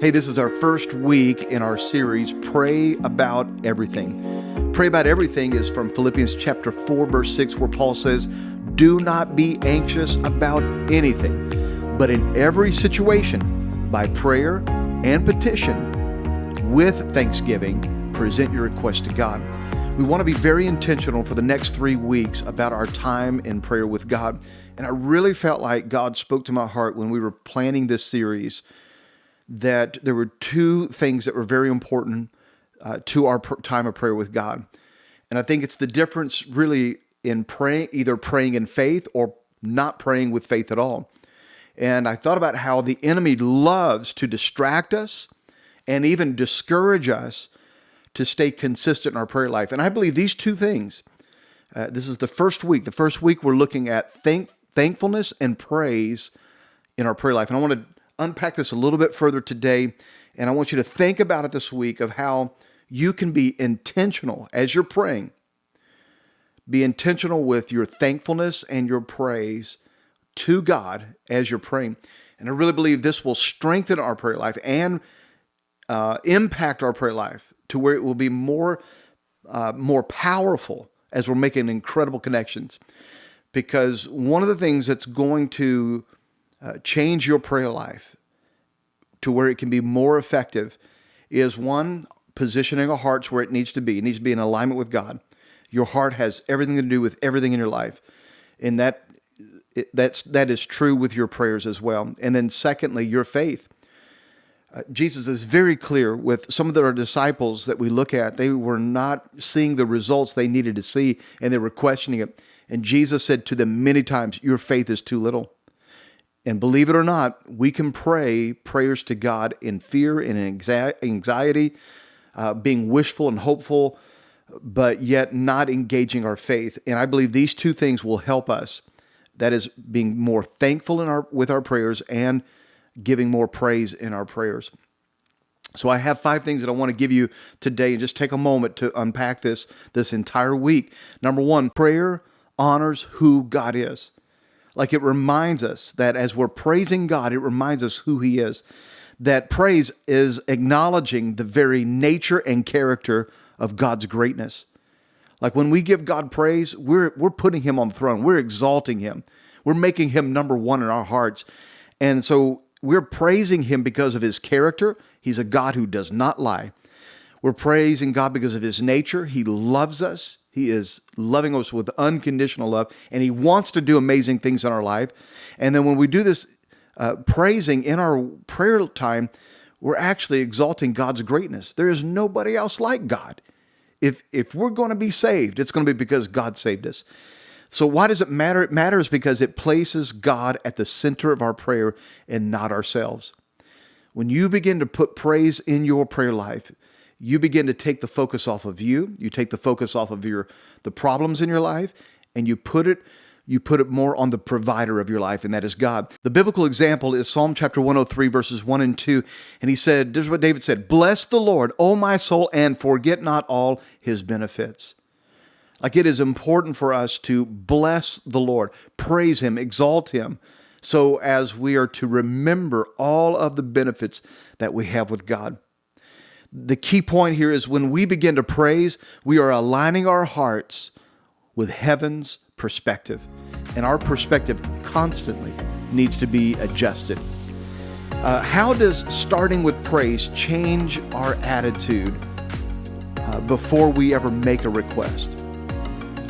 Hey, this is our first week in our series, Pray About Everything. Pray About Everything is from Philippians chapter 4, verse 6, where Paul says, "Do not be anxious about anything, but in every situation, by prayer and petition, with thanksgiving, present your request to God." We want to be very intentional for the next 3 weeks about our time in prayer with God. And I really felt like God spoke to my heart when we were planning this series that there were two things that were very important to our time of prayer with God. And I think it's the difference really in praying, either praying in faith or not praying with faith at all. And I thought about how the enemy loves to distract us and even discourage us to stay consistent in our prayer life. And I believe these two things, this is the first week. The first week we're looking at thankfulness and praise in our prayer life. And I want to unpack this a little bit further today, and I want you to think about it this week of how you can be intentional as you're praying. Be intentional with your thankfulness and your praise to God as you're praying. And I really believe this will strengthen our prayer life and impact our prayer life to where it will be more powerful as we're making incredible connections. Because one of the things that's going to change your prayer life to where it can be more effective is one, positioning our hearts where it needs to be. It needs to be in alignment with God. Your heart has everything to do with everything in your life. And that is true with your prayers as well. And then secondly, your faith. Jesus is very clear with some of our disciples that we look at. They were not seeing the results they needed to see, and they were questioning it. And Jesus said to them many times, "Your faith is too little." And believe it or not, we can pray prayers to God in fear and in anxiety, being wishful and hopeful, but yet not engaging our faith. And I believe these two things will help us. That is, being more thankful with our prayers and giving more praise in our prayers. So I have 5 things that I want to give you today, and just take a moment to unpack this entire week. Number 1, prayer honors who God is. Like, it reminds us that as we're praising God, it reminds us who He is. That praise is acknowledging the very nature and character of God's greatness. Like, when we give God praise, we're putting Him on the throne. We're exalting Him. We're making Him number one in our hearts. And so we're praising Him because of His character. He's a God who does not lie. We're praising God because of His nature. He loves us. He is loving us with unconditional love, and He wants to do amazing things in our life. And then when we do this praising in our prayer time, we're actually exalting God's greatness. There is nobody else like God. If we're going to be saved, it's going to be because God saved us. So why does it matter? It matters because it places God at the center of our prayer and not ourselves. When you begin to put praise in your prayer life, you begin to take the focus off of you. You take the focus off of the problems in your life, and you put it more on the provider of your life, and that is God. The biblical example is Psalm chapter 103, verses 1 and 2. And he said, this is what David said, "Bless the Lord, O my soul, and forget not all His benefits." Like, it is important for us to bless the Lord, praise Him, exalt Him, so as we are to remember all of the benefits that we have with God. The key point here is when we begin to praise, we are aligning our hearts with heaven's perspective. And our perspective constantly needs to be adjusted. How does starting with praise change our attitude before we ever make a request?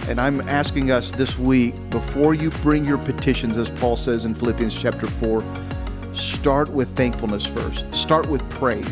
And I'm asking us this week, before you bring your petitions, as Paul says in Philippians chapter 4, start with thankfulness first. Start with praise.